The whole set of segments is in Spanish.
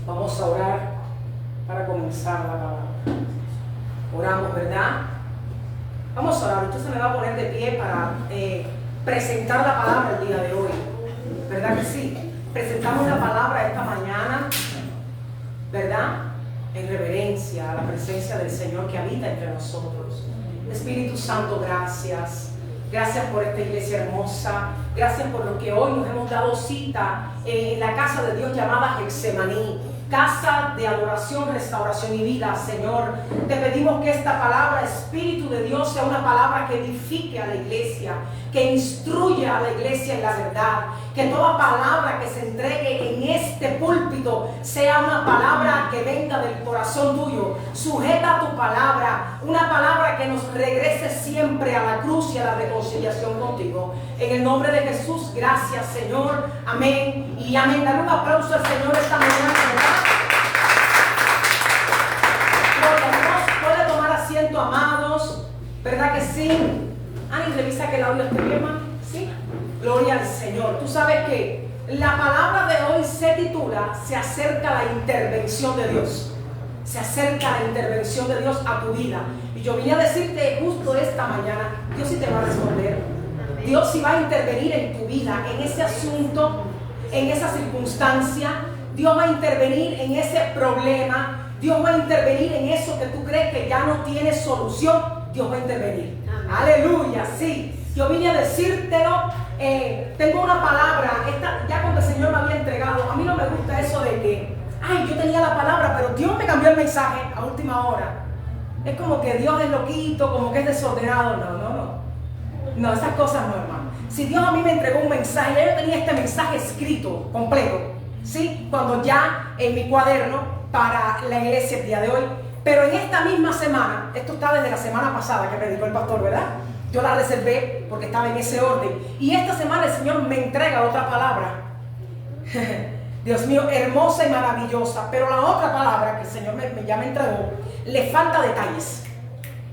Vamos a orar para comenzar la palabra. Oramos, ¿verdad? Vamos a orar. Usted se me va a poner de pie para presentar la palabra el día de hoy. ¿Verdad que sí? Presentamos la palabra esta mañana, ¿verdad? En reverencia a la presencia del Señor que habita entre nosotros. Espíritu Santo, gracias. Gracias por esta iglesia hermosa. Gracias por lo que hoy nos hemos dado cita en la casa de Dios llamada Getsemaní. Casa de adoración, restauración y vida, Señor. Te pedimos que esta palabra, Espíritu de Dios, sea una palabra que edifique a la iglesia, que instruya a la iglesia en la verdad. Que toda palabra que se entregue en este púlpito sea una palabra que venga del corazón tuyo, sujeta a tu palabra, una palabra que nos regrese siempre a la cruz y a la reconciliación contigo. En el nombre de Jesús, gracias, Señor. Amén y amén. Dale un aplauso al Señor esta mañana, ¿verdad? Puede tomar asiento, amados, ¿verdad que sí? Ani, revisa que el audio esté bien, hermano. ¿Sí? Gloria al Señor. Tú sabes que la palabra de hoy se titula Se acerca la intervención de Dios. Se acerca la intervención de Dios a tu vida. Y yo vine a decirte justo esta mañana, Dios sí te va a responder. Dios sí va a intervenir en tu vida, en ese asunto, en esa circunstancia. Dios va a intervenir en ese problema. Dios va a intervenir en eso que tú crees que ya no tiene solución. Dios va a intervenir. Amén. Aleluya, sí. Yo vine a decírtelo. Tengo una palabra. Ya cuando el Señor me había entregado, a mí no me gusta eso de que, ay, yo tenía la palabra, pero Dios me cambió el mensaje a última hora. Es como que Dios es loquito, como que es desordenado. No, esas cosas no, hermano. Si Dios a mí me entregó un mensaje, ya yo tenía este mensaje escrito, completo, ¿sí? Cuando ya en mi cuaderno para la iglesia el día de hoy. Pero en esta misma semana, esto está desde la semana pasada que predicó el pastor, ¿verdad? Yo la reservé porque estaba en ese orden. Y esta semana el Señor me entrega otra palabra. Dios mío, hermosa y maravillosa. Pero la otra palabra que el Señor ya me entregó, le falta detalles.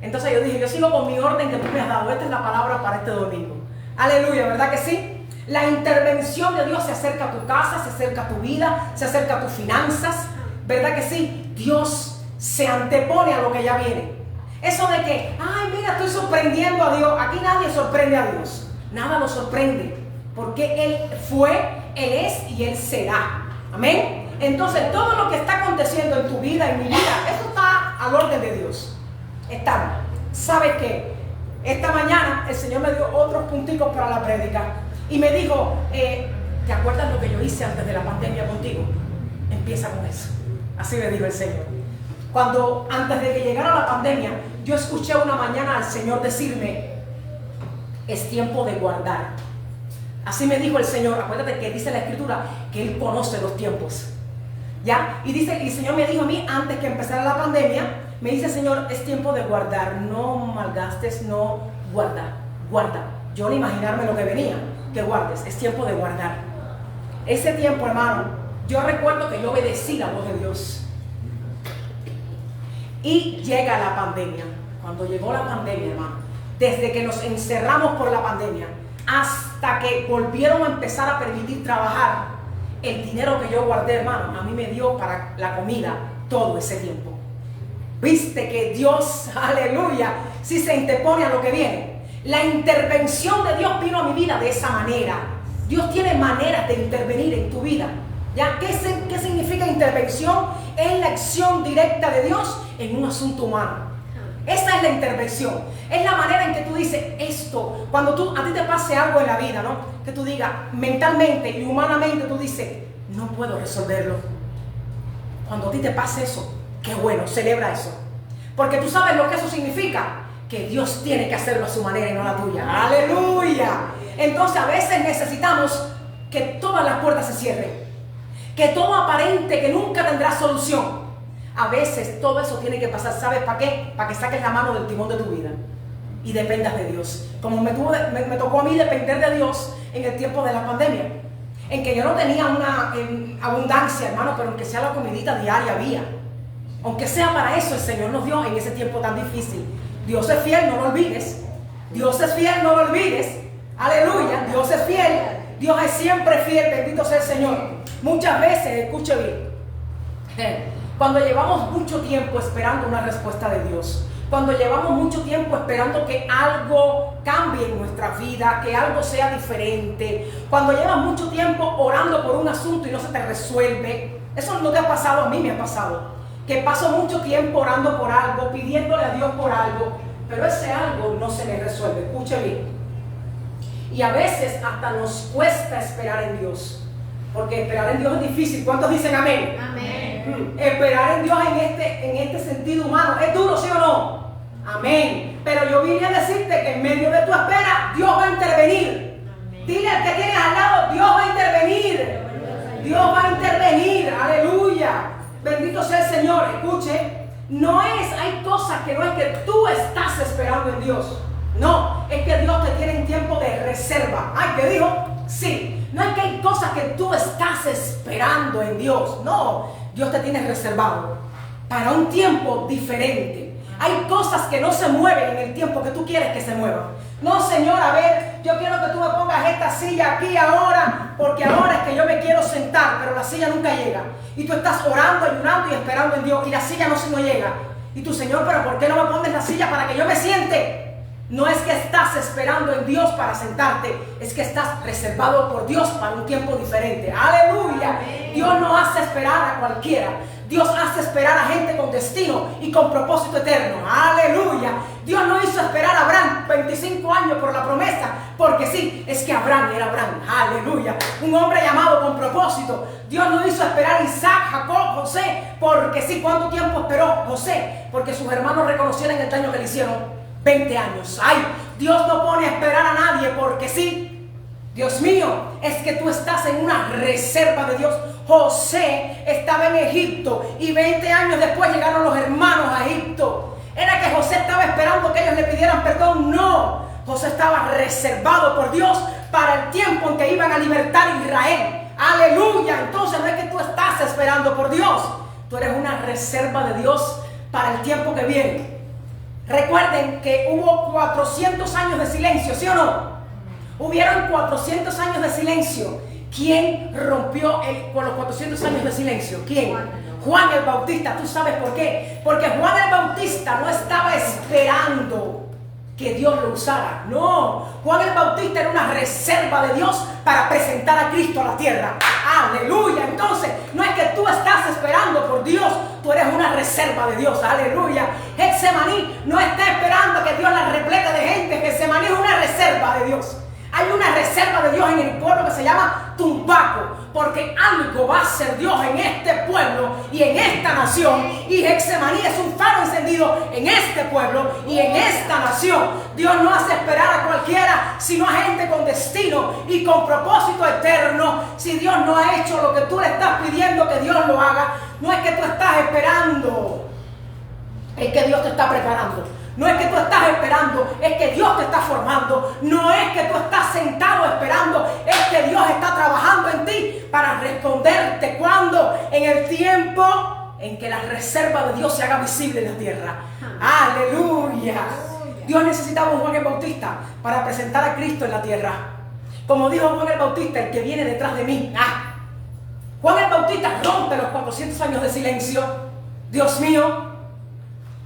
Entonces yo dije, yo sigo con mi orden que tú me has dado. Esta es la palabra para este domingo. Aleluya, ¿verdad que sí? La intervención de Dios se acerca a tu casa, se acerca a tu vida, se acerca a tus finanzas. ¿Verdad que sí? Dios se antepone a lo que ya viene. Eso de que, ay, mira, estoy sorprendiendo a Dios. Aquí nadie sorprende a Dios. Nada lo sorprende. Porque Él fue, Él es y Él será. Amén. Entonces, todo lo que está aconteciendo en tu vida, en mi vida, eso está al orden de Dios. Está. ¿Sabes qué? Esta mañana el Señor me dio otros punticos para la prédica. Y me dijo, ¿te acuerdas lo que yo hice antes de la pandemia contigo? Empieza con eso. Así me dijo el Señor. Cuando antes de que llegara la pandemia, yo escuché una mañana al Señor decirme, es tiempo de guardar. Así me dijo el Señor. Acuérdate que dice la Escritura que Él conoce los tiempos. ¿Ya? Y el Señor me dijo a mí, antes que empezara la pandemia, me dice, Señor, es tiempo de guardar. No malgastes, no guarda. Yo ni imaginarme lo que venía. Que guardes, es tiempo de guardar. Ese tiempo, hermano, yo recuerdo que yo obedecí la voz de Dios. Y llega la pandemia. Cuando llegó la pandemia, hermano, desde que nos encerramos por la pandemia hasta que volvieron a empezar a permitir trabajar, el dinero que yo guardé, hermano, a mí me dio para la comida todo ese tiempo. Viste que Dios, aleluya, sí se interpone a lo que viene. La intervención de Dios vino a mi vida de esa manera. Dios tiene maneras de intervenir en tu vida. ¿Ya? ¿Qué significa intervención? Es la acción directa de Dios en un asunto humano. Esa es la intervención. Es la manera en que tú dices esto. Cuando a ti te pase algo en la vida, ¿no? Que tú digas mentalmente y humanamente, tú dices, no puedo resolverlo. Cuando a ti te pase eso, qué bueno, celebra eso. Porque tú sabes lo que eso significa. Que Dios tiene que hacerlo a su manera y no a la tuya. ¡Aleluya! Entonces a veces necesitamos que todas las puertas se cierren. Que todo aparente que nunca tendrá solución. A veces todo eso tiene que pasar. ¿Sabes para qué? Para que saques la mano del timón de tu vida y dependas de Dios. Como me tocó a mí depender de Dios en el tiempo de la pandemia. En que yo no tenía una abundancia, hermano, pero aunque sea la comidita diaria había. Aunque sea para eso el Señor nos dio en ese tiempo tan difícil. Dios es fiel, no lo olvides. Dios es fiel, no lo olvides. Aleluya, Dios es fiel. Dios es siempre fiel, bendito sea el Señor. Muchas veces, escuche bien, Cuando llevamos mucho tiempo esperando una respuesta de Dios, cuando llevamos mucho tiempo esperando que algo cambie en nuestra vida, que algo sea diferente, cuando llevas mucho tiempo orando por un asunto y no se te resuelve, eso no te ha pasado, a mí me ha pasado, que paso mucho tiempo orando por algo, pidiéndole a Dios por algo, pero ese algo no se me resuelve. Escuche bien. Y a veces hasta nos cuesta esperar en Dios, porque esperar en Dios es difícil. ¿Cuántos dicen amén? Amén. Esperar en Dios en este sentido humano es duro, ¿sí o no? Amén. Pero yo vine a decirte que en medio de tu espera Dios va a intervenir. Amén. Dile al que tienes al lado, Dios va a intervenir. Dios va a intervenir. Aleluya. Bendito sea el Señor. Escuche, hay cosas que no es que tú estás esperando en Dios. No, es que Dios te tiene en tiempo de reserva. Ay, ¿qué dijo? Sí. No es que hay cosas que tú estás esperando en Dios. No, Dios te tiene reservado para un tiempo diferente. Hay cosas que no se mueven en el tiempo que tú quieres que se muevan. No, Señor, a ver, yo quiero que tú me pongas esta silla aquí ahora, porque ahora es que yo me quiero sentar, pero la silla nunca llega. Y tú estás orando, ayunando y esperando en Dios, y la silla no llega. Y tú, Señor, pero ¿por qué no me pones la silla para que yo me siente? No es que estás esperando en Dios para sentarte, es que estás reservado por Dios para un tiempo diferente. ¡Aleluya! Amén. Dios no hace esperar a cualquiera. Dios hace esperar a gente con destino y con propósito eterno. ¡Aleluya! Dios no hizo esperar a Abraham 25 años por la promesa, porque sí, es que Abraham era Abraham. ¡Aleluya! Un hombre llamado con propósito. Dios no hizo esperar a Isaac, Jacob, José, porque sí. ¿Cuánto tiempo esperó José? Porque sus hermanos reconocieron el daño que le hicieron. 20 años. Ay, Dios no pone a esperar a nadie porque sí. Dios mío, es que tú estás en una reserva de Dios. José estaba en Egipto y 20 años después llegaron los hermanos a Egipto. ¿Era que José estaba esperando que ellos le pidieran perdón? No. José estaba reservado por Dios para el tiempo en que iban a libertar a Israel. Aleluya. Entonces no es que tú estás esperando por Dios. Tú eres una reserva de Dios para el tiempo que viene. Recuerden que hubo 400 años de silencio, ¿sí o no? Hubieron 400 años de silencio. ¿Quién rompió con los 400 años de silencio? ¿Quién? Juan el Bautista. ¿Tú sabes por qué? Porque Juan el Bautista no estaba esperando que Dios lo usara. No, Juan el Bautista era una reserva de Dios para presentar a Cristo a la tierra. Aleluya. Entonces, no es que tú estás esperando por Dios, tú eres una reserva de Dios. Aleluya. Getsemaní no está esperando que Dios la replete de gente. Getsemaní es una reserva de Dios. Hay una reserva de Dios en el pueblo que se llama Tumbaco, porque algo va a hacer Dios en este pueblo y en esta nación. Y Getsemaní es un faro encendido en este pueblo y en esta nación. Dios no hace esperar a cualquiera, sino a gente con destino y con propósito eterno. Si Dios no ha hecho lo que tú le estás pidiendo que Dios lo haga, no es que tú estás esperando, es que Dios te está preparando. No es que tú estás esperando, es que Dios te está formando. No es que tú estás sentado esperando, es que Dios está trabajando en ti para responderte. ¿Cuándo? En el tiempo en que la reserva de Dios se haga visible en la tierra. ¡Aleluya! Dios necesitaba un Juan el Bautista para presentar a Cristo en la tierra. Como dijo Juan el Bautista, el que viene detrás de mí. Juan el Bautista rompe los 400 años de silencio. Dios mío,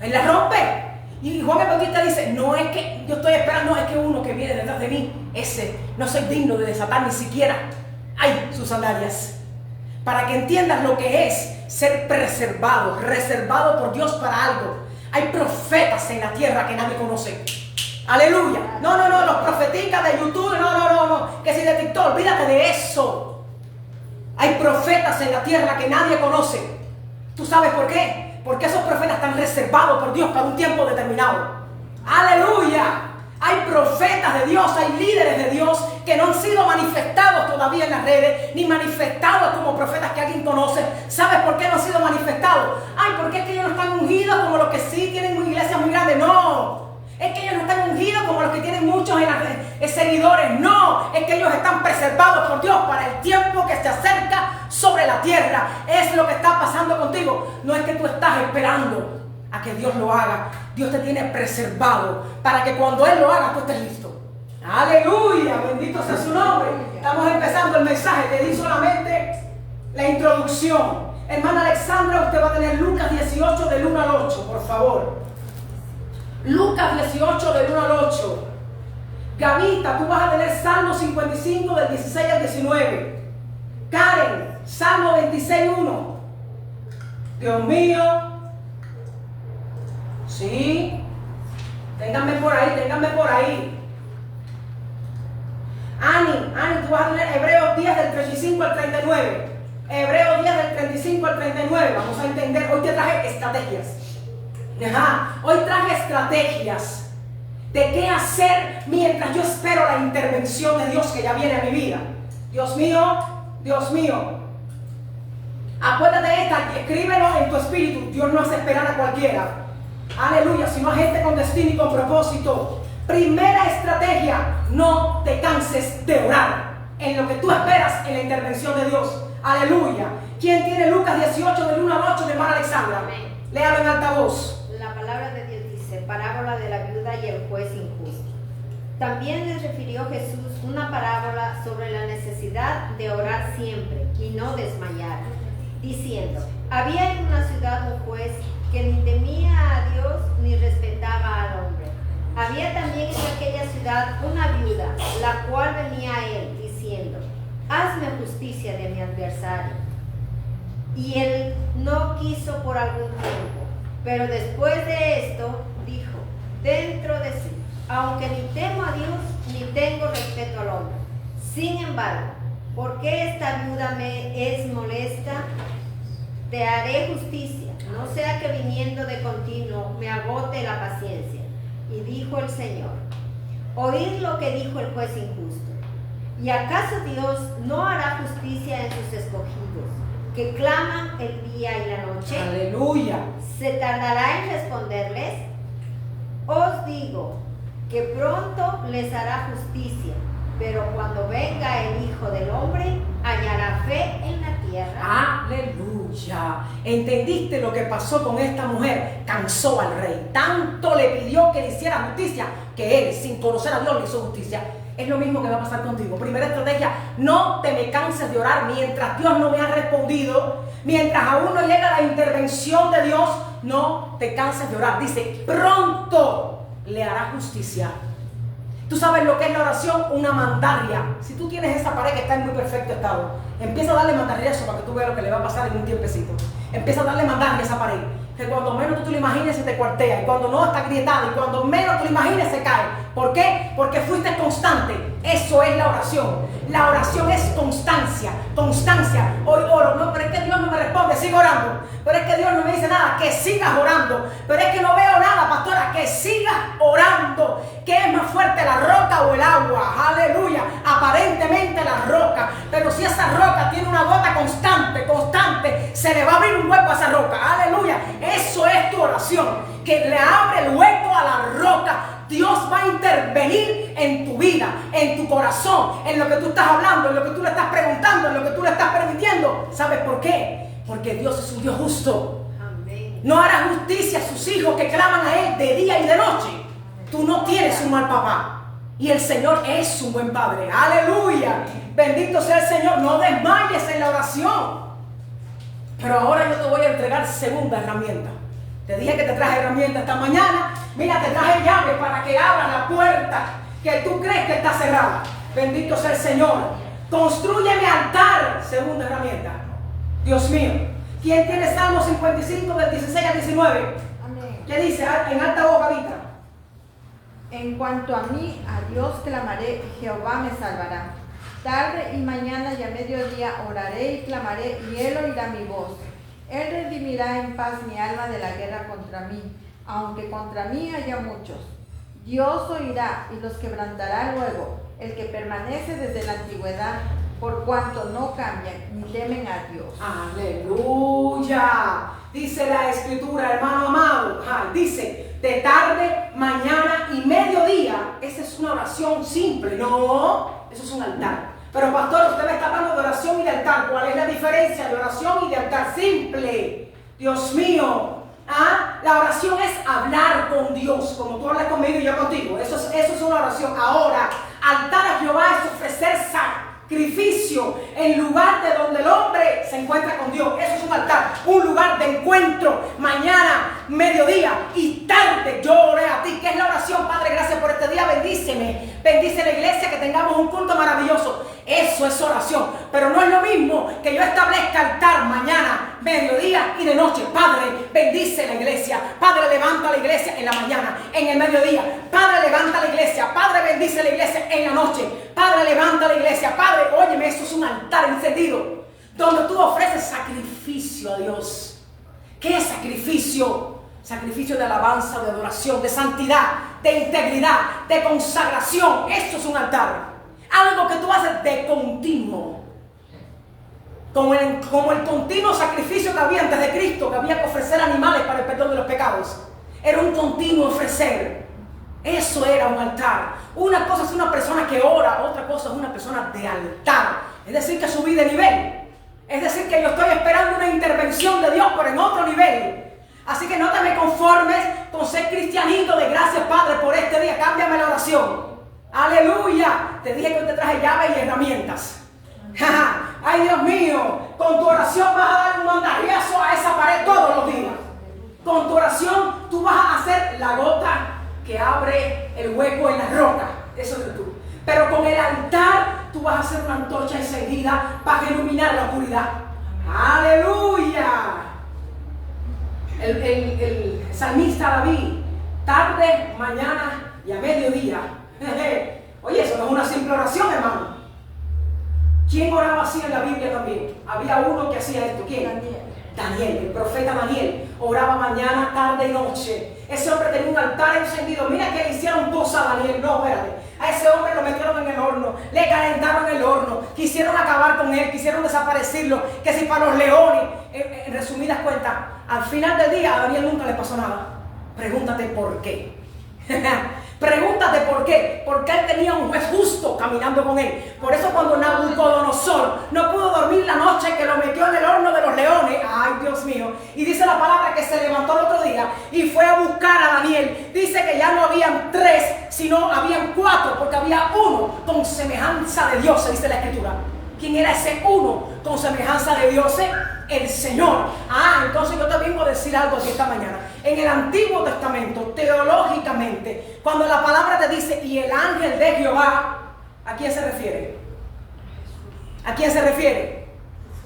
él la rompe. Y Juan el Bautista dice, no es que yo estoy esperando, no es que uno que viene detrás de mí, ese, no soy digno de desatar ni siquiera, sus sandalias. Para que entiendas lo que es ser preservado, reservado por Dios para algo. Hay profetas en la tierra que nadie conoce. Aleluya. No, los profeticas de YouTube, no, que si de TikTok, olvídate de eso. Hay profetas en la tierra que nadie conoce. ¿Tú sabes por qué? Porque esos profetas están reservados por Dios para un tiempo determinado. ¡Aleluya! Hay profetas de Dios, hay líderes de Dios que no han sido manifestados todavía en las redes, ni manifestados como profetas que alguien conoce. ¿Sabes por qué no han sido manifestados? Porque es que ellos no están ungidos como los que sí tienen iglesias muy grandes. No, es que ellos no están ungidos como los que tienen muchos seguidores. No, es que ellos están preservados por Dios para el tiempo que se acerca sobre la tierra. Es lo que está pasando contigo. No es que tú estás esperando a que Dios lo haga. Dios te tiene preservado para que cuando Él lo haga tú estés listo. Aleluya, bendito sea su nombre. Estamos empezando el mensaje, te di solamente la introducción. Hermana Alexandra, usted va a tener Lucas 18 del 1 al 8, por favor. Lucas 18 del 1 al 8. Gavita, tú vas a tener Salmo 55 del 16 al 19. Karen, Salmo 26, 1. Dios mío. Sí. Ténganme por ahí, ténganme por ahí. Ani, tú vas a tener Hebreos 10 del 35 al 39. Hebreos 10 del 35 al 39. Vamos a entender. Hoy te traje estrategias. Hoy traje estrategias de qué hacer mientras yo espero la intervención de Dios que ya viene a mi vida. Dios mío, Dios mío. Acuérdate de esta, escríbelo en tu espíritu. Dios no hace esperar a cualquiera. Aleluya, sino a gente con destino y con propósito. Primera estrategia, no te canses de orar en lo que tú esperas en la intervención de Dios. Aleluya. ¿Quién tiene Lucas 18 del 1 al 8 de hermana Alexandra? Amén. Léalo en alta voz. La palabra de Dios dice, parábola de la viuda y el juez injusto. También les refirió Jesús una parábola sobre la necesidad de orar siempre y no desmayar, diciendo, había en una ciudad un juez que ni temía a Dios ni respetaba al hombre. Había también en aquella ciudad una viuda, la cual venía a él, diciendo, hazme justicia de mi adversario. Y él no quiso por algún tiempo, pero después de esto dijo, dentro de sí, aunque ni temo a Dios, ni tengo respeto al hombre. Sin embargo, ¿por qué esta viuda me es molesta? Te haré justicia, no sea que viniendo de continuo me agote la paciencia. Y dijo el Señor, oíd lo que dijo el juez injusto. ¿Y acaso Dios no hará justicia en sus escogidos, que claman el día y la noche? Aleluya. ¿Se tardará en responderles? Os digo que pronto les hará justicia, pero cuando venga el Hijo del Hombre, hallará fe en la tierra. Aleluya. ¿Entendiste lo que pasó con esta mujer? Cansó al rey. Tanto le pidió que le hiciera justicia que él, sin conocer a Dios, le hizo justicia. Es lo mismo que va a pasar contigo. Primera estrategia, no te me canses de orar mientras Dios no me ha respondido. Mientras aún no llega la intervención de Dios, no te canses de orar. Dice, pronto le hará justicia. Tú sabes lo que es la oración, una mandarria. Si tú tienes esa pared que está en muy perfecto estado, empieza a darle mandarria a eso para que tú veas lo que le va a pasar en un tiempecito. Empieza a darle mandarria a esa pared, que cuando menos tú te lo imagines se te cuartea, y cuando no está grietada, y cuando menos tú lo imagines se cae. ¿Por qué? Porque fuiste constante. Eso es la oración. La oración es constancia, constancia. Hoy oro, no, pero es que Dios no me responde, sigo orando. Pero es que Dios no me dice nada, que sigas orando. Pero es que no veo nada, pastora, que sigas orando. ¿Qué es más fuerte, la roca o el agua? Aleluya. Aparentemente la roca, pero si esa roca tiene una gota constante, se le va a abrir un hueco a esa roca. Aleluya. Eso es tu oración, que le abre el hueco a la roca. Dios va a intervenir en tu vida, en tu corazón, en lo que tú estás hablando, en lo que tú le estás preguntando, en lo que tú le estás permitiendo. ¿Sabes por qué? Porque Dios es un Dios justo. Amén. No hará justicia a sus hijos que claman a Él de día y de noche. Tú no tienes un mal papá. Y el Señor es un buen padre. Aleluya. Bendito sea el Señor. No desmayes en la oración. Pero ahora yo te voy a entregar segunda herramienta. Te dije que te traje herramientas esta mañana. Mira, te traje llave para que abras la puerta que tú crees que está cerrada. Bendito sea el Señor. Construye mi altar. Segunda herramienta. Dios mío. ¿Quién tiene Salmo 55 del 16 al 19? Amén. ¿Qué dice? En alta voz, Gavita. En cuanto a mí, a Dios clamaré, Jehová me salvará. Tarde y mañana y a mediodía oraré y clamaré, y Él oirá mi voz. Él redimirá en paz mi alma de la guerra contra mí, aunque contra mí haya muchos. Dios oirá y los quebrantará luego, el que permanece desde la antigüedad, por cuanto no cambian ni temen a Dios. Aleluya. Dice la Escritura, hermano amado. Dice, de tarde, mañana y mediodía. Esa es una oración simple. No, eso es un altar. Pero pastor, usted me está hablando de oración y de altar. ¿Cuál es la diferencia de oración y de altar? Simple. Dios mío. La oración es hablar con Dios, como tú hablas conmigo y yo contigo. Eso es una oración. Ahora, altar a Jehová es ofrecer sacrificio en lugar de donde el hombre se encuentra con Dios. Eso es un altar, un lugar de encuentro. Mañana, mediodía y tarde yo oré a ti. ¿Qué es la oración? Padre, gracias por este día, bendíceme. Bendice la iglesia, que tengamos un culto maravilloso. Eso es oración, pero no es lo mismo que yo establezca altar mañana, mediodía y de noche. Padre, bendice la iglesia. Padre, levanta la iglesia en la mañana, en el mediodía. Padre, levanta la iglesia. Padre, bendice la iglesia en la noche. Padre, levanta la iglesia. Padre, óyeme, eso es un altar encendido donde tú ofreces sacrificio a Dios. ¿Qué es sacrificio? Sacrificio de alabanza, de adoración, de santidad, de integridad, de consagración. Esto es un altar. Algo que tú haces de continuo. Como el continuo sacrificio que había antes de Cristo, que había que ofrecer animales para el perdón de los pecados. Era un continuo ofrecer. Eso era un altar. Una cosa es una persona que ora, otra cosa es una persona de altar. Es decir, que subí de nivel. Es decir, que yo estoy esperando una intervención de Dios, pero en otro nivel. Así que no te me conformes con ser cristianito de gracias, Padre, por este día. Cámbiame la oración. Aleluya. Te dije que te traje llaves y herramientas. Ay, Dios mío, con tu oración vas a dar un mandallazo a esa pared todos los días. Con tu oración tú vas a hacer la gota que abre el hueco en la roca. Eso es tú. Pero con el altar tú vas a hacer una antorcha encendida para iluminar la oscuridad. Aleluya. El salmista David, tarde, mañana y a mediodía. Oye, eso no es una simple oración, hermano. ¿Quién oraba así en la Biblia también? Había uno que hacía esto. ¿Quién? Daniel, el profeta Daniel. Oraba mañana, tarde y noche. Ese hombre tenía un altar encendido. Mira que le hicieron cosa a Daniel. No, espérate. A ese hombre lo metieron en el horno. Le calentaron el horno. Quisieron acabar con él. Quisieron desaparecerlo. Que si para los leones. En resumidas cuentas, al final del día a Daniel nunca le pasó nada. Pregúntate por qué. Pregúntate por qué. Porque él tenía un juez justo caminando con él. Por eso cuando Nabucodonosor no pudo dormir la noche, que lo metió en el horno de los leones. Ay, Dios mío. Y dice la palabra que se levantó el otro día y fue a buscar a Daniel. Dice que ya no habían 3, sino habían 4, porque había uno con semejanza de Dios, se dice la Escritura. ¿Quién era ese uno con semejanza de Dios? El Señor. Entonces yo te vengo a decir algo aquí esta mañana. En el Antiguo Testamento, teológicamente, cuando la palabra te dice y el ángel de Jehová, ¿a quién se refiere? ¿A quién se refiere?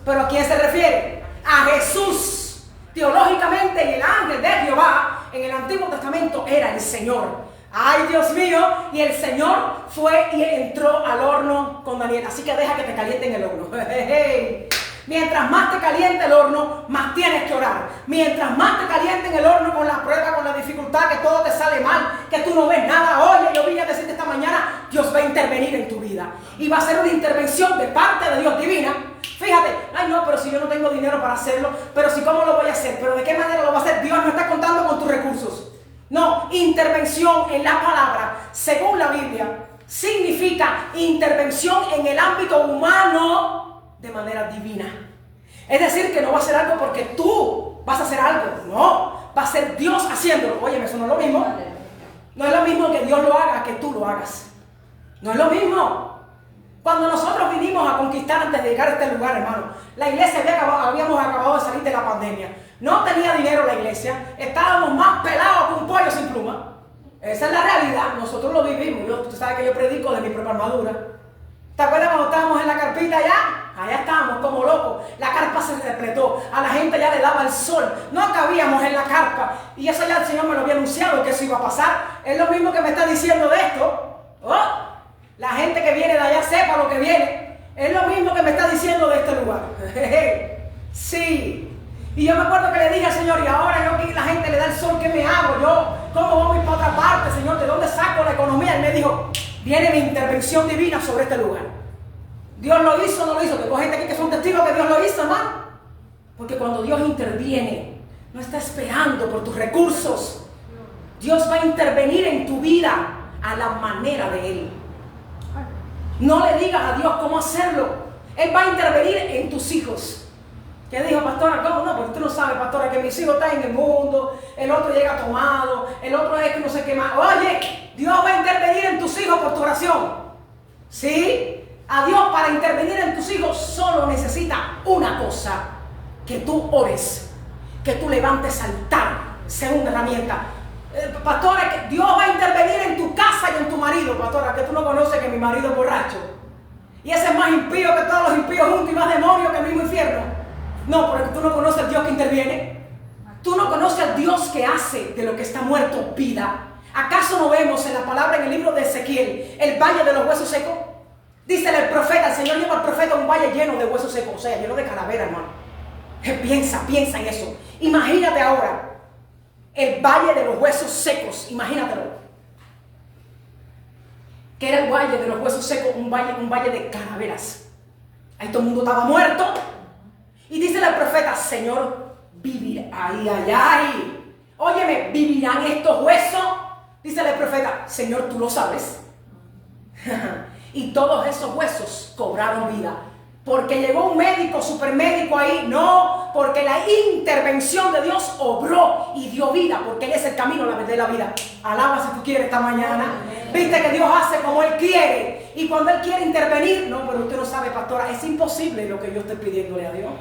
¿Pero a quién se refiere? A Jesús. Teológicamente, y el ángel de Jehová en el Antiguo Testamento era el Señor. Ay, Dios mío, y el Señor fue y entró al horno con Daniel. Así que deja que te caliente en el horno. Mientras más te caliente el horno, más tienes que orar. Mientras más te caliente en el horno con la prueba, con la dificultad, que todo te sale mal, que tú no ves nada. Oye, yo vine a decirte esta mañana, Dios va a intervenir en tu vida. Y va a ser una intervención de parte de Dios divina. Fíjate, ay no, pero si yo no tengo dinero para hacerlo, pero si cómo lo voy a hacer, pero de qué manera lo va a hacer. Dios no está contando con tus recursos. No, intervención en la palabra, según la Biblia, significa intervención en el ámbito humano de manera divina. Es decir, que no va a ser algo porque tú vas a hacer algo. No, va a ser Dios haciéndolo. Óyeme, eso no es lo mismo. No es lo mismo que Dios lo haga que tú lo hagas. No es lo mismo. Cuando nosotros vinimos a conquistar antes de llegar a este lugar, hermano, la iglesia habíamos acabado de salir de la pandemia. No tenía dinero la iglesia. Estábamos más pelados que un pollo sin pluma. Esa es la realidad. Nosotros lo vivimos. Tú sabes que yo predico de mi propia armadura. ¿Te acuerdas cuando estábamos en la carpita allá? Allá estábamos como locos. La carpa se repletó. A la gente ya le daba el sol. No cabíamos en la carpa. Y eso ya el Señor me lo había anunciado que eso iba a pasar. Es lo mismo que me está diciendo de esto. La gente que viene de allá sepa lo que viene. Es lo mismo que me está diciendo de este lugar. Sí. Y yo me acuerdo que le dije al Señor, y ahora yo que la gente le da el sol, ¿qué me hago? Yo, ¿cómo voy para otra parte, Señor? ¿De dónde saco la economía? Él me dijo, viene mi intervención divina sobre este lugar. Dios lo hizo o no lo hizo. Tengo gente aquí que son testigos que Dios lo hizo, hermano. Porque cuando Dios interviene, no está esperando por tus recursos. Dios va a intervenir en tu vida a la manera de Él. No le digas a Dios cómo hacerlo. Él va a intervenir en tus hijos. ¿Qué dijo, pastora? ¿Cómo? No, porque tú no sabes, pastora, que mis hijos están en el mundo, el otro llega tomado, el otro es que no sé qué más. Oye, Dios va a intervenir en tus hijos por tu oración. ¿Sí? a Dios para intervenir en tus hijos solo necesita una cosa: que tú ores, que tú levantes altar, segunda herramienta. Pastora, que Dios va a intervenir en tu casa y en tu marido. Pastora, que tú no conoces que mi marido es borracho y ese es más impío que todos los impíos juntos y más demonio que el mismo infierno. No, porque tú no conoces al Dios que interviene. Tú no conoces al Dios que hace de lo que está muerto vida. ¿Acaso no vemos en la palabra, en el libro de Ezequiel, el valle de los huesos secos? Dice el profeta, el Señor lleva al profeta a un valle lleno de huesos secos, o sea, lleno de calaveras, hermano. Piensa en eso. Imagínate ahora el valle de los huesos secos, imagínatelo. Que era el valle de los huesos secos, un valle de calaveras. Ahí todo el mundo estaba muerto. Y dice el profeta, Señor, vivir, ay. Óyeme, ¿vivirán estos huesos? Dice el profeta, Señor, tú lo sabes. Y todos esos huesos cobraron vida. Porque llegó un médico, supermédico ahí. No, porque la intervención de Dios obró y dio vida. Porque Él es el camino, la verdad y la vida. Alaba si tú quieres esta mañana. Viste que Dios hace como Él quiere. Y cuando Él quiere intervenir, no, pero usted no sabe, pastora, es imposible lo que yo estoy pidiéndole a Dios.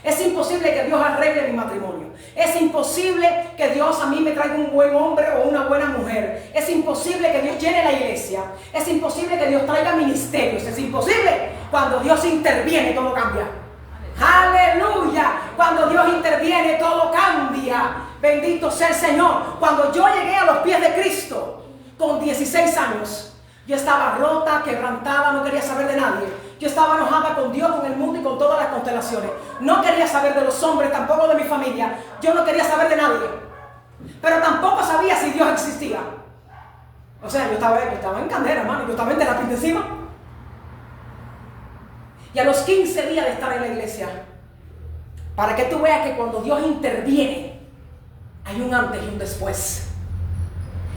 Es imposible que Dios arregle mi matrimonio. Es imposible que Dios a mí me traiga un buen hombre o una buena mujer. Es imposible que Dios llene la iglesia. Es imposible que Dios traiga ministerios. Es imposible. Cuando Dios interviene, todo cambia. ¡Aleluya! Cuando Dios interviene, todo cambia. Bendito sea el Señor. Cuando yo llegué a los pies de Cristo, con 16 años, yo estaba rota, quebrantada, no quería saber de nadie. Yo estaba enojada con Dios, con el mundo y con todas las constelaciones. No quería saber de los hombres, tampoco de mi familia. Yo no quería saber de nadie. Pero tampoco sabía si Dios existía. O sea, yo estaba en candela, hermano. Yo estaba en terapia intensiva. Y a los 15 días de estar en la iglesia, para que tú veas que cuando Dios interviene, hay un antes y un después.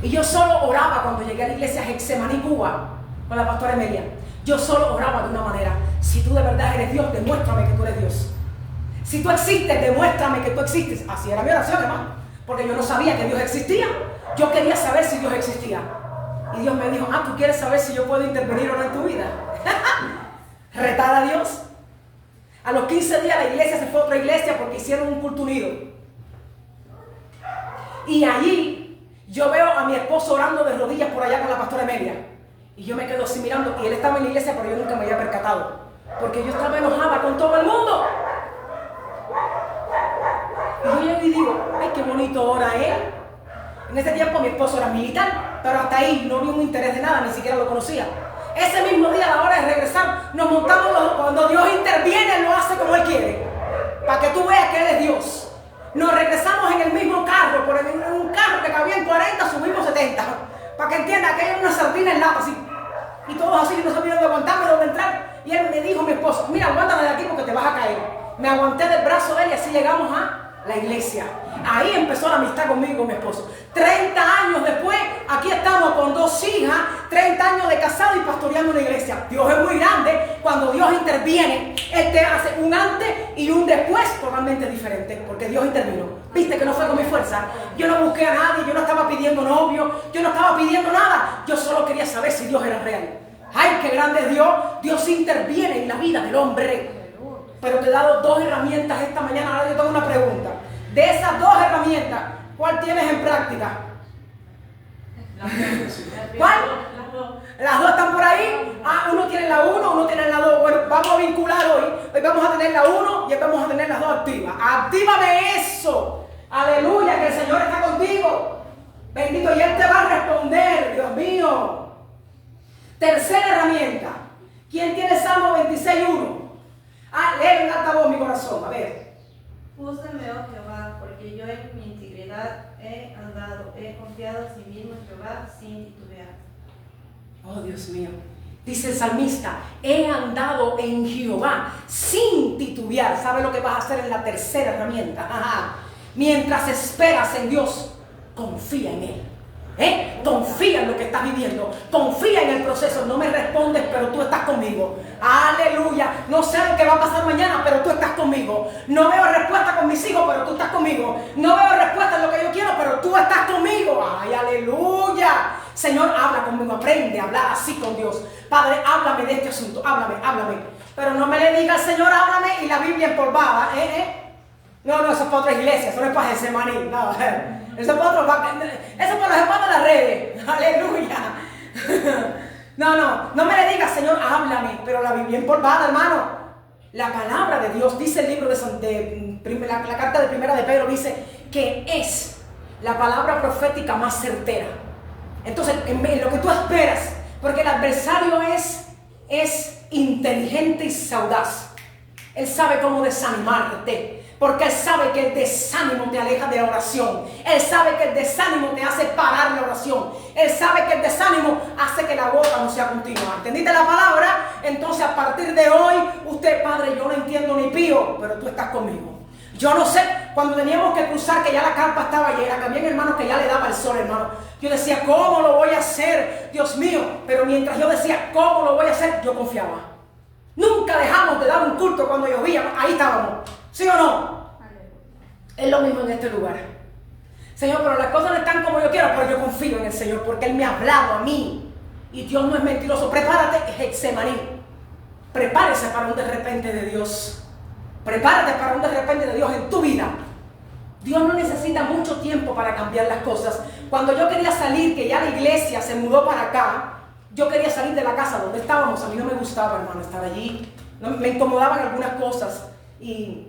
Y yo solo oraba cuando llegué a la iglesia Getsemaní, Cuba, con la pastora Emilia. Yo solo oraba de una manera: si tú de verdad eres Dios, demuéstrame que tú eres Dios. Si tú existes, demuéstrame que tú existes. Así era mi oración, hermano, porque yo no sabía que Dios existía. Yo quería saber si Dios existía. Y Dios me dijo: ¿tú quieres saber si yo puedo intervenir o no en tu vida? Retar a Dios. A los 15 días la iglesia se fue a otra iglesia porque hicieron un culto unido. Y allí yo veo a mi esposo orando de rodillas por allá con la pastora Emilia. Y yo me quedo así mirando, y él estaba en la iglesia, pero yo nunca me había percatado, porque yo estaba enojada con todo el mundo. Y yo llego y digo: ay, qué bonito ora él. En ese tiempo mi esposo era militar, pero hasta ahí no había un interés de nada, ni siquiera lo conocía. Ese mismo día, a la hora de regresar, nos montamos cuando Dios interviene, Él lo hace como Él quiere, para que tú veas que Él es Dios. Nos regresamos en el mismo carro, en un carro que cabía en 40, subimos 70. Para que entienda que hay una sardina en lata así. Y todos así, no sabían dónde aguantarme, dónde entrar. Y él me dijo, mi esposo: mira, aguántame de aquí porque te vas a caer. Me aguanté del brazo de él y así llegamos a la iglesia. Ahí empezó la amistad conmigo y con mi esposo. 30 años después, aquí estamos con 2 hijas, 30 años de casado y pastoreando una iglesia. Dios es muy grande. Cuando Dios interviene, Él te hace un antes y un después totalmente diferente, porque Dios intervino. Viste que no fue con mi fuerza. Yo no busqué a nadie, yo no estaba pidiendo novio, yo no estaba pidiendo nada. Yo solo quería saber si Dios era real. ¡Ay, qué grande es Dios! Dios interviene en la vida del hombre. Pero te he dado 2 herramientas esta mañana. Ahora yo tengo una pregunta. De esas 2 herramientas, ¿cuál tienes en práctica? ¿Cuál? Las 2 están por ahí. Uno tiene la 1, uno tiene la 2. Bueno, vamos a vincular hoy. Hoy vamos a tener la 1 y hoy vamos a tener las 2 activas. ¡Actívame eso! ¡Aleluya! Que el Señor está contigo. Bendito, y Él te va a responder, Dios mío. Tercera herramienta. ¿Quién tiene Salmo 26:1? Léelo en alta voz, mi corazón. A ver. Úsame, oh Jehová, porque yo en mi integridad he andado, he confiado en sí mismo en Jehová sin titubear. Oh, Dios mío. Dice el salmista: he andado en Jehová sin titubear. ¿Sabe lo que vas a hacer en la tercera herramienta? Mientras esperas en Dios, confía en Él. Confía en lo que estás viviendo, confía en el proceso. No me respondes, pero tú estás conmigo. Aleluya. No sé qué va a pasar mañana, pero tú estás conmigo. No veo respuesta con mis hijos, pero tú estás conmigo. No veo respuesta en lo que yo quiero, pero tú estás conmigo. Ay, aleluya. Señor, habla conmigo, aprende a hablar así con Dios. Padre, háblame de este asunto, háblame. Pero no me le diga al Señor, háblame y la Biblia empolvada, No, eso es para otra iglesia, eso no es para Getsemaní, no, eso es para los hermanos de las redes, aleluya. No me le diga, Señor, háblame, pero la Biblia empolvada, hermano. La palabra de Dios, dice el libro la carta de primera de Pedro, dice que es la palabra profética más certera. Entonces, en lo que tú esperas, porque el adversario es inteligente y saudaz. Él sabe cómo desanimarte. Porque Él sabe que el desánimo te aleja de la oración. Él sabe que el desánimo te hace parar la oración. Él sabe que el desánimo hace que la gota no sea continua. ¿Entendiste la palabra? Entonces a partir de hoy, usted, Padre, yo no entiendo ni pío, pero tú estás conmigo. Yo no sé, cuando teníamos que cruzar, que ya la carpa estaba llena, que había hermanos que ya le daba el sol, hermano. Yo decía, ¿cómo lo voy a hacer? Dios mío. Pero mientras yo decía, ¿cómo lo voy a hacer? Yo confiaba. Nunca dejamos de dar un culto cuando llovía. Ahí estábamos. ¿Sí o no? Es lo mismo en este lugar. Señor, pero las cosas no están como yo quiero, pero yo confío en el Señor porque Él me ha hablado a mí. Y Dios no es mentiroso. Prepárate, Getsemaní. Prepárese para un de repente de Dios. Prepárate para un de repente de Dios en tu vida. Dios no necesita mucho tiempo para cambiar las cosas. Cuando yo quería salir, que ya la iglesia se mudó para acá, yo quería salir de la casa donde estábamos. A mí no me gustaba, hermano, estar allí. Me incomodaban algunas cosas. Y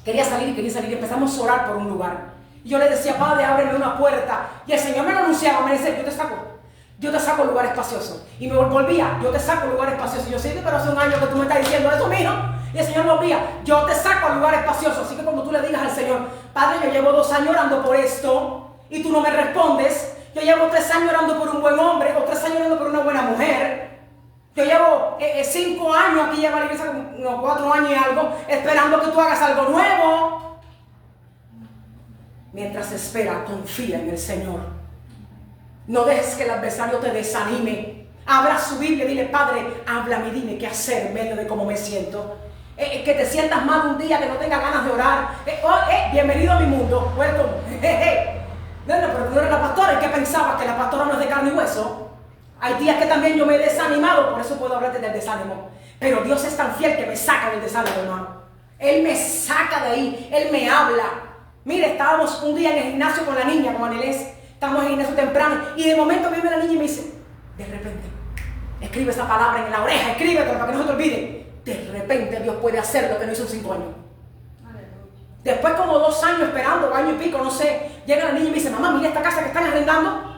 quería salir. Empezamos a orar por un lugar. Y yo le decía, Padre, ábreme una puerta. Y el Señor me lo anunciaba, me decía, yo te saco lugar espacioso. Y me volvía, yo te saco lugar espacioso. Y yo, sí, pero hace un año que tú me estás diciendo eso, mijo. Y el Señor volvía, yo te saco lugar espacioso. Así que cuando tú le digas al Señor, Padre, yo llevo 2 años orando por esto y tú no me respondes. Yo llevo 3 años orando por un buen hombre o 3 años orando por una buena mujer. Yo llevo 5 años aquí, llevo a la iglesia unos 4 años y algo, esperando que tú hagas algo nuevo. Mientras espera, confía en el Señor. No dejes que el adversario te desanime. Abra su Biblia y dile, Padre, háblame, dime qué hacer en medio de cómo me siento. Que te sientas mal un día, que no tengas ganas de orar. Bienvenido a mi mundo. Welcome. Pero tú eres la pastora. ¿Y qué pensabas? ¿Que la pastora no es de carne y hueso? Hay días que también yo me he desanimado, por eso puedo hablarte del desánimo. Pero Dios es tan fiel que me saca del desánimo, hermano. Él me saca de ahí, Él me habla. Mire, estábamos un día en el gimnasio con la niña, con Anelés. Estamos en el gimnasio temprano y de momento viene la niña y me dice, de repente, escribe esa palabra en la oreja, escríbetela para que no se te olvide. De repente Dios puede hacer lo que no hizo en 5 años. Después como 2 años esperando, año y pico, no sé, llega la niña y me dice, mamá, mira esta casa que están arrendando.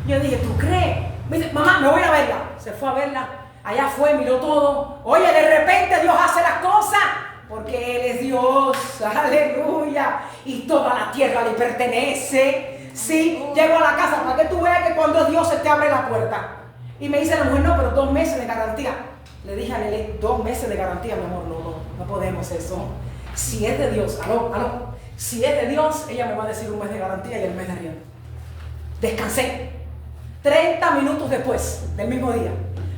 Yo dije, ¿tú crees? Me dice, mamá, me voy a verla. Se fue a verla, allá fue, miró todo. Oye, de repente Dios hace las cosas, porque Él es Dios, aleluya. Y toda la tierra le pertenece. Sí, llego a la casa para que tú veas que cuando es Dios se te abre la puerta. Y me dice la mujer, no, pero 2 meses de garantía. Le dije a Lele, 2 meses de garantía, mi amor, no podemos eso. Si es de Dios, aló, si es de Dios, ella me va a decir 1 mes de garantía y el mes de arriendo. Descansé. 30 minutos después del mismo día,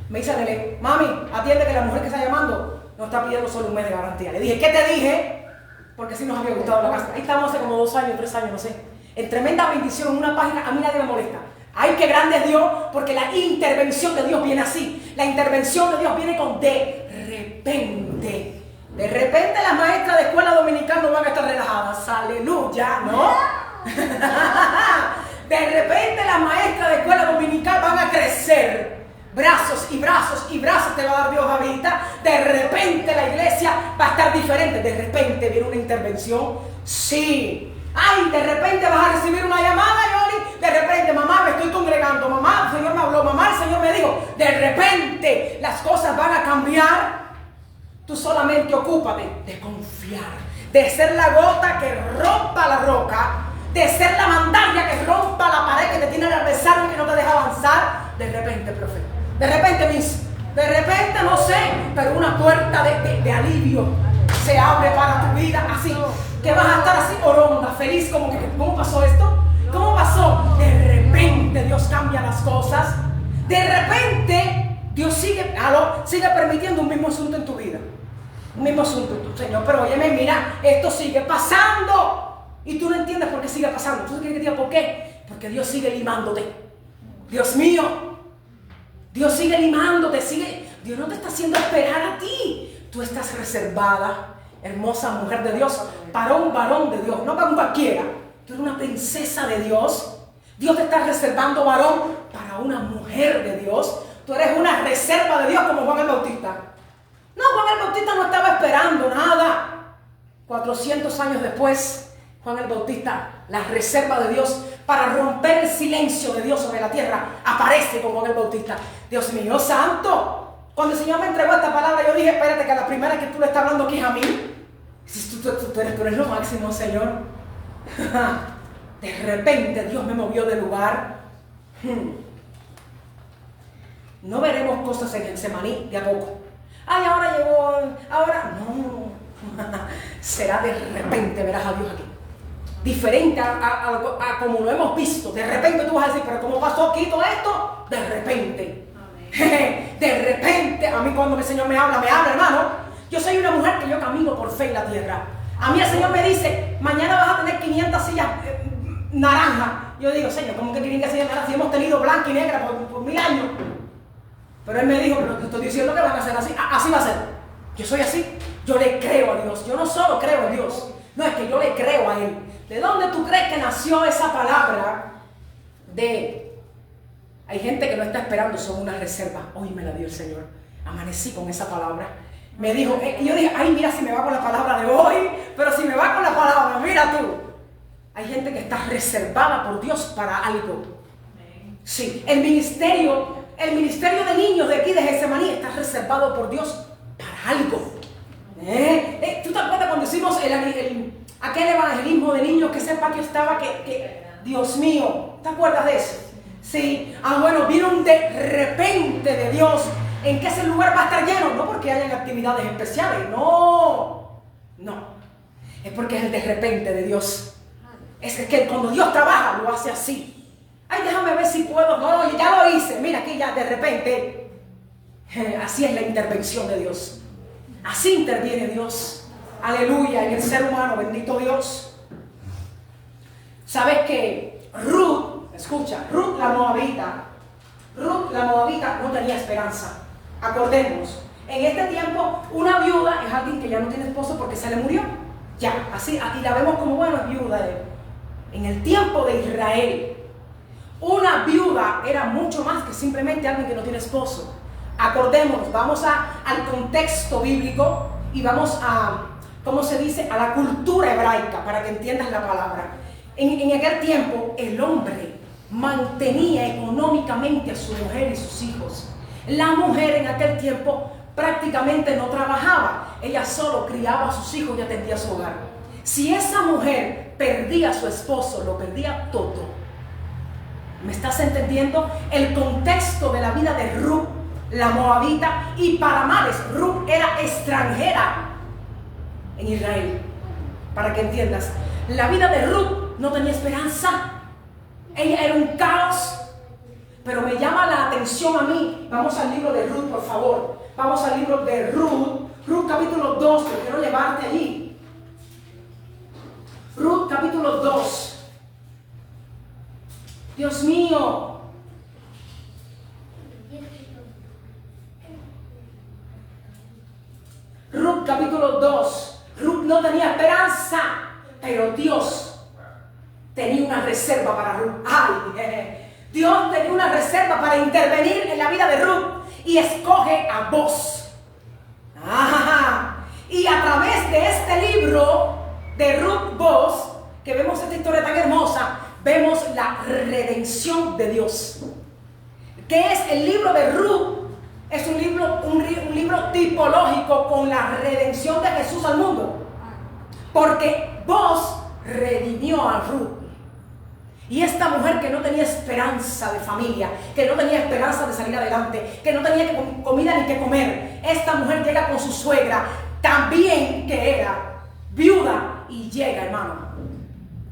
me dice Lele, mami, atiende que la mujer que está llamando nos está pidiendo solo 1 mes de garantía. Le dije, ¿qué te dije? Porque sí nos había gustado la casa. Ahí estamos hace como 2 años, 3 años, no sé. En tremenda bendición, en una página, a mí nadie me molesta. Ay, qué grande es Dios, porque la intervención de Dios viene así. La intervención de Dios viene con de repente. De repente las maestras de escuela dominical no van a estar relajadas. Aleluya, ¿no? De repente las maestras de escuela dominical van a crecer. Brazos y brazos y brazos te va a dar Dios ahorita. De repente la iglesia va a estar diferente. De repente viene una intervención. Sí. Ay, de repente vas a recibir una llamada, Yoli. De repente, mamá, me estoy congregando. Mamá, el Señor me habló. Mamá, el Señor me dijo. De repente las cosas van a cambiar. Tú solamente ocúpate de confiar. De ser la gota que rompa la roca. De ser la mandaria que rompa la pared que te tiene el adversario y que no te deja avanzar. De repente, profeta. De repente, de repente, no sé, pero una puerta de alivio se abre para tu vida, así, que vas a estar así oronda, feliz, como que, ¿cómo pasó esto? ¿Cómo pasó? De Dios cambia las cosas. De repente, Dios sigue permitiendo un mismo asunto en tu vida. Un mismo asunto, Señor, pero óyeme, mira, esto sigue pasando. Y tú no entiendes por qué sigue pasando. ¿Tú quieres que te diga por qué? Porque Dios sigue limándote. Dios mío, Dios sigue limándote, Dios no te está haciendo esperar a ti. Tú estás reservada, hermosa mujer de Dios, para un varón de Dios, no para un cualquiera. Tú eres una princesa de Dios. Dios te está reservando varón para una mujer de Dios. Tú eres una reserva de Dios como Juan el Bautista. No, Juan el Bautista no estaba esperando nada. 400 años después, Juan el Bautista, la reserva de Dios para romper el silencio de Dios sobre la tierra, aparece con Juan el Bautista. Dios mío, santo. Cuando el Señor me entregó esta palabra, yo dije, espérate, que la primera que tú le estás hablando aquí es a mí. Si tú eres lo máximo, Señor. De repente Dios me movió de lugar. No veremos cosas en Getsemaní de a poco. Ay, ahora llegó, ahora no. Será de repente, verás a Dios aquí. Diferente a como lo hemos visto. De repente tú vas a decir, pero ¿cómo pasó aquí todo esto? De repente. De repente, a mí cuando el Señor me habla, hermano. Yo soy una mujer que yo camino por fe en la tierra. A mí el Señor me dice, mañana vas a tener 500 sillas naranjas. Yo digo, Señor, ¿cómo que 500 sillas naranjas? Si hemos tenido blanca y negra por 1000 años. Pero Él me dijo, pero te estoy diciendo que van a ser así. Así va a ser. Yo soy así. Yo le creo a Dios. Yo no solo creo en Dios. No, es que yo le creo a Él. ¿De dónde tú crees que nació esa palabra de... Hay gente que no está esperando, son una reserva? Hoy me la dio el Señor. Amanecí con esa palabra. Me dijo, y yo dije, ay, mira si me va con la palabra de hoy, pero si me va con la palabra, mira tú. Hay gente que está reservada por Dios para algo. Sí, el ministerio de niños de aquí de Getsemaní está reservado por Dios para algo. ¿Tú te acuerdas cuando hicimos aquel evangelismo de niños que sepa que estaba, Dios mío, ¿te acuerdas de eso? Sí, bueno, vieron de repente de Dios en que ese lugar va a estar lleno, no porque hayan actividades especiales, no, es porque es el de repente de Dios. Es que cuando Dios trabaja lo hace así. Ay, déjame ver si puedo, no, ya lo hice, mira aquí ya de repente. Así es la intervención de Dios, así interviene Dios, aleluya, en el ser humano, bendito Dios. ¿Sabes qué? Ruth la moabita no tenía esperanza. Acordémonos, en este tiempo una viuda es alguien que ya no tiene esposo porque se le murió. Ya, así, aquí la vemos como, bueno, es viuda. En el tiempo de Israel, una viuda era mucho más que simplemente alguien que no tiene esposo. Acordémonos, vamos al contexto bíblico y vamos a, ¿cómo se dice? A la cultura hebraica, para que entiendas la palabra. En aquel tiempo, el hombre mantenía económicamente a su mujer y sus hijos. La mujer en aquel tiempo prácticamente no trabajaba, ella solo criaba a sus hijos y atendía a su hogar. Si esa mujer perdía a su esposo, lo perdía todo. ¿Me estás entendiendo? El contexto de la vida de Ruth, la moabita, y para males, Ruth era extranjera en Israel. Para que entiendas, la vida de Ruth no tenía esperanza. Ella era un caos. Pero me llama la atención a mí. Vamos al libro de Ruth, por favor. Vamos al libro de Ruth. Ruth capítulo 2, que quiero llevarte allí. Ruth capítulo 2. Dios mío. Ruth capítulo 2. Ruth no tenía esperanza, pero Dios tenía una reserva para Ruth. Ay, Dios tenía una reserva para intervenir en la vida de Ruth y escoge a Boaz. Y a través de este libro de Ruth Boaz, que vemos esta historia tan hermosa, vemos la redención de Dios. ¿Qué es el libro de Ruth? Es un libro tipológico con la redención de Jesús al mundo. Porque Boaz redimió a Ruth. Y esta mujer que no tenía esperanza de familia, que no tenía esperanza de salir adelante, que no tenía comida ni que comer, esta mujer llega con su suegra, también que era viuda, y llega, hermano,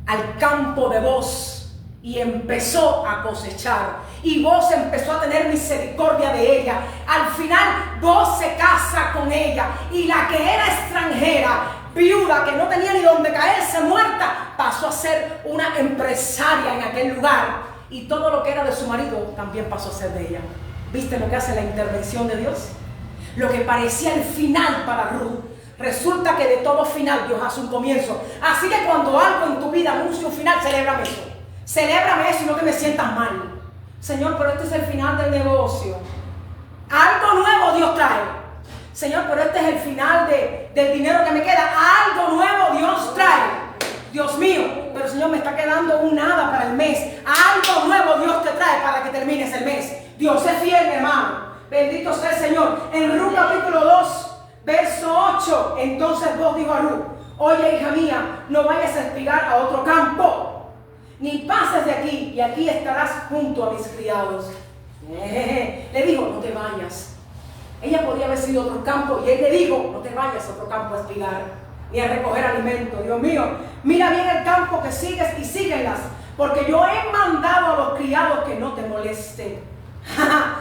al campo de Boaz. y empezó a cosechar. Y Booz empezó a tener misericordia de ella. Al final Booz se casa con ella, y la que era extranjera, viuda, que no tenía ni donde caerse muerta, pasó a ser una empresaria en aquel lugar, y todo lo que era de su marido también pasó a ser de ella. ¿Viste lo que hace la intervención de Dios? Lo que parecía el final para Ruth, resulta que de todo final Dios hace un comienzo. Así que cuando algo en tu vida anuncia un final, celébrame eso. Celébrame eso y no que me sientas mal. Señor, pero este es el final del negocio. Algo nuevo Dios trae. Señor, pero este es el final del dinero que me queda. Algo nuevo Dios trae. Dios mío, pero Señor, me está quedando un nada para el mes. Algo nuevo Dios te trae para que termines el mes. Dios es fiel, mi hermano. Bendito sea el Señor. En Ruth capítulo 2, verso 8, entonces Booz dijo a Ruth: oye, hija mía, no vayas a espigar a otro campo, ni pases de aquí, y aquí estarás junto a mis criados. Le dijo: no te vayas. Ella podía haber sido a otro campo, y él le dijo: no te vayas a otro campo a espigar, ni a recoger alimento. Dios mío, mira bien el campo que sigues y síguelas, porque yo he mandado a los criados que no te molesten.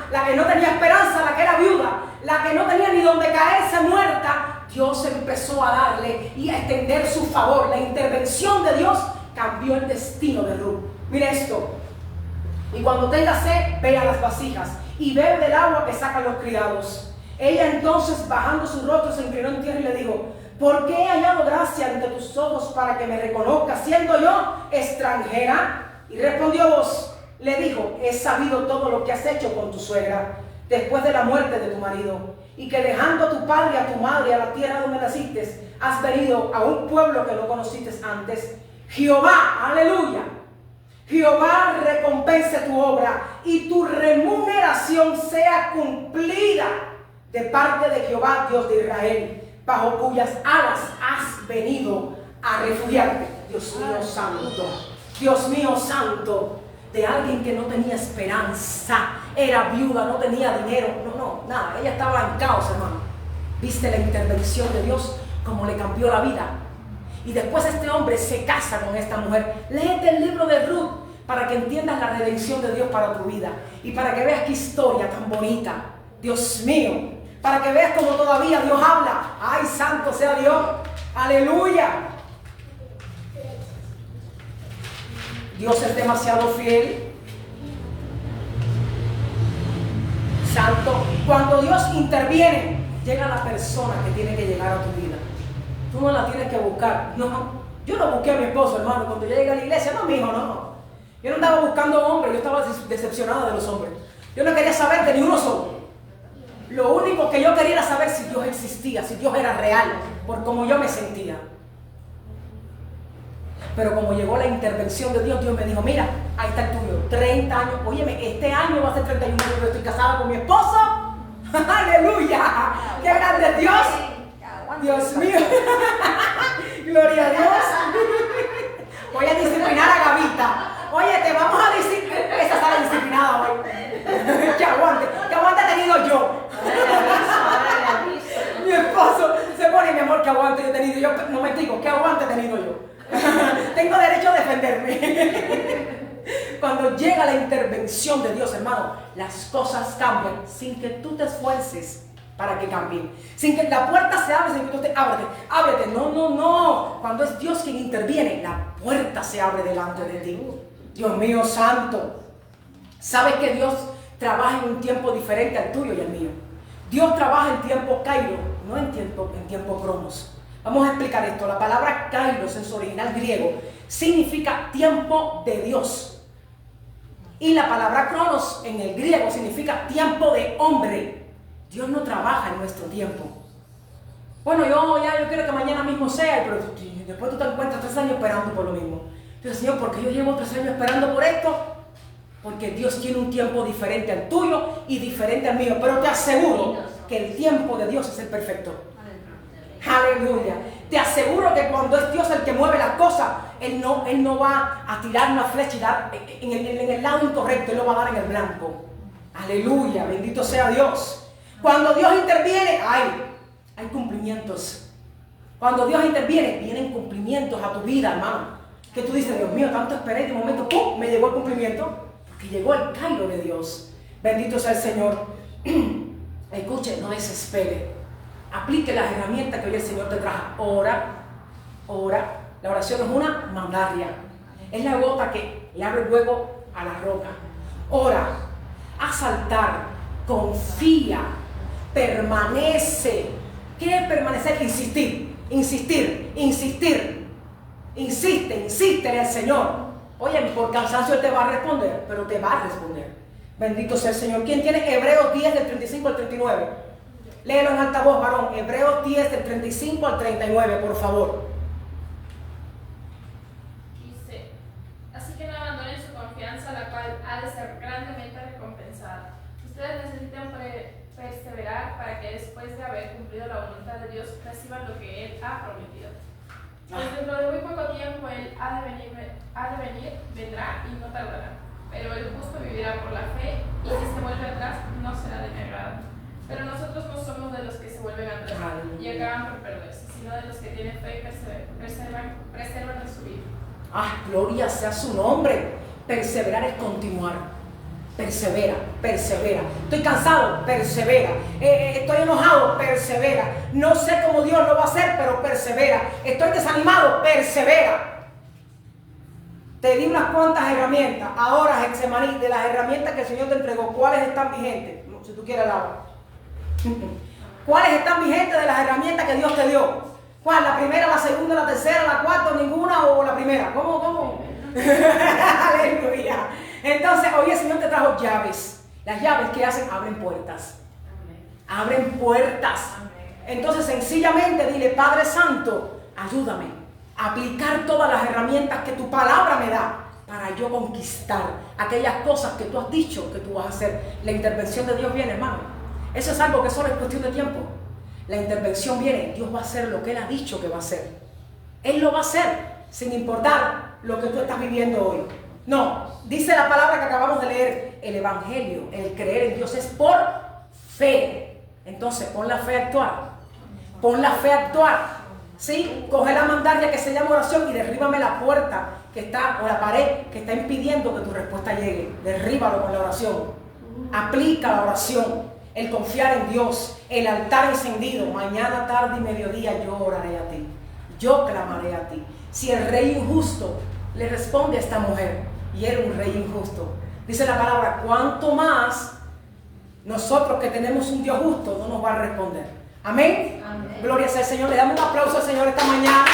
La que no tenía esperanza, la que era viuda, la que no tenía ni donde caerse muerta, Dios empezó a darle y a extender su favor. La intervención de Dios cambió el destino de Ruth. Mire esto: y cuando tengas sed, ve a las vasijas y bebe del agua que sacan los criados. Ella entonces, bajando su rostro, se inclinó en tierra y le dijo: ¿por qué he hallado gracia ante tus ojos para que me reconozcas, siendo yo extranjera? Y respondió Booz, le dijo: he sabido todo lo que has hecho con tu suegra después de la muerte de tu marido, y que dejando a tu padre y a tu madre a la tierra donde naciste, has venido a un pueblo que no conociste antes. Jehová, aleluya, Jehová recompense tu obra y tu remuneración sea cumplida de parte de Jehová, Dios de Israel, bajo cuyas alas has venido a refugiarte. Dios mío santo, Dios mío santo. De alguien que no tenía esperanza, era viuda, no tenía dinero, nada, ella estaba en caos, hermano. ¿Viste la intervención de Dios? Cómo le cambió la vida. Y después este hombre se casa con esta mujer. Léete el libro de Ruth para que entiendas la redención de Dios para tu vida, y para que veas qué historia tan bonita. Dios mío, para que veas cómo todavía Dios habla. Ay, santo sea Dios, aleluya. Dios es demasiado fiel. Santo. Cuando Dios interviene, llega la persona que tiene que llegar a tu vida. Tú no la tienes que buscar. No, yo no busqué a mi esposo, hermano, cuando yo llegué a la iglesia. No, mi hijo, no. Yo no andaba buscando hombres, yo estaba decepcionada de los hombres. Yo no quería saber de ni uno solo. Lo único que yo quería era saber si Dios existía, si Dios era real, por cómo yo me sentía. Pero como llegó la intervención de Dios, Dios me dijo: mira, ahí está el tuyo, 30 años, óyeme, este año va a ser 31 años, yo estoy casada con mi esposo. ¡Aleluya! ¡Qué grande es Dios! Dios mío. Gloria a Dios. Voy a disciplinar a Gavita. Oye, te vamos a decir que esa sale disciplinada hoy. Que aguante he tenido yo. Mi esposo se pone: mi amor, que aguante he tenido yo. No me digo, que aguante he tenido yo. Tengo derecho a defenderme. Cuando llega la intervención de Dios, hermano, las cosas cambian sin que tú te esfuerces para que cambien. Sin que la puerta se abra, sin que tú te ábrete. No. Cuando es Dios quien interviene, la puerta se abre delante de ti. Dios mío santo. ¿Sabes que Dios trabaja en un tiempo diferente al tuyo y al mío? Dios trabaja en tiempo Kairos, no en tiempo Cronos. Vamos a explicar esto. La palabra Kairos en su original griego significa tiempo de Dios. Y la palabra Cronos en el griego significa tiempo de hombre. Dios no trabaja en nuestro tiempo. Bueno, yo quiero que mañana mismo sea, pero después tú te encuentras 3 años esperando por lo mismo. Entonces, Señor, ¿por qué yo llevo 3 años esperando por esto? Porque Dios tiene un tiempo diferente al tuyo y diferente al mío. Pero te aseguro que el tiempo de Dios es el perfecto. Aleluya. Te aseguro que cuando es Dios el que mueve las cosas, Él no va a tirar una flecha y dar en el lado incorrecto, Él lo va a dar en el blanco. Aleluya, bendito sea Dios. Cuando Dios interviene, hay cumplimientos. Cuando Dios interviene, vienen cumplimientos a tu vida, hermano. Que tú dices, Dios mío, tanto esperé y de momento, ¡pum!, me llegó el cumplimiento. Porque llegó el cairo de Dios. Bendito sea el Señor. Escuche, no desespere. Aplique las herramientas que hoy el Señor te trajo. Ora. La oración es una mandaria. Es la gota que le abre el hueco a la roca. Ora. Haz altar. Confía. Permanece. ¿Qué es permanecer? Insistir. Insístele al Señor. Oye, por cansancio Él te va a responder, pero te va a responder. Bendito sea el Señor. ¿Quién tiene Hebreos 10 del 35 al 39? Léelo en alta voz, varón. Hebreos 10 del 35 al 39, por favor. Dice: así que no abandonen su confianza, la cual ha de ser grandemente recompensada. Ustedes necesitan perseverar para que después de haber cumplido la voluntad de Dios reciban lo que Él ha prometido. Pues dentro de muy poco tiempo Él ha de venir, vendrá y no tardará. Pero el justo vivirá por la fe, y si se vuelve atrás no será de mi agrado. Pero nosotros no somos de los que se vuelven atrás y acaban por perderse, sino de los que tienen fe y preservan de su vida. Gloria sea su nombre. Perseverar es continuar. Persevera. Estoy cansado, persevera. Estoy enojado, persevera. No sé cómo Dios lo va a hacer, pero persevera. Estoy desanimado, persevera. Te di unas cuantas herramientas. Ahora, Getsemaní, de las herramientas que el Señor te entregó, ¿cuáles están vigentes? Si tú quieres la ¿cuáles están vigentes de las herramientas que Dios te dio? ¿Cuál? ¿La primera, la segunda, la tercera, la cuarta, ninguna o la primera? ¿Cómo? Aleluya. Entonces, hoy el Señor te trajo llaves. Las llaves que hacen, abren puertas. Abren puertas. Entonces, sencillamente dile: Padre Santo, ayúdame a aplicar todas las herramientas que tu palabra me da para yo conquistar aquellas cosas que tú has dicho que tú vas a hacer. La intervención de Dios viene, hermano. Eso es algo que solo es cuestión de tiempo. La intervención viene. Dios va a hacer lo que Él ha dicho que va a hacer. Él lo va a hacer sin importar lo que tú estás viviendo hoy. No, dice la palabra que acabamos de leer: el evangelio, el creer en Dios es por fe. Entonces pon la fe a actuar. ¿Sí? Coge la mandaria que se llama oración y derríbame la puerta que está, o la pared que está impidiendo que tu respuesta llegue. Derríbalo con la oración. Aplica la oración, el confiar en Dios, el altar encendido. Mañana, tarde y mediodía yo oraré a ti. Yo clamaré a ti. Si el rey injusto le responde a esta mujer, y era un rey injusto, dice la palabra, cuánto más nosotros que tenemos un Dios justo no nos va a responder. Amén. Gloria sea al Señor. Le damos un aplauso al Señor esta mañana.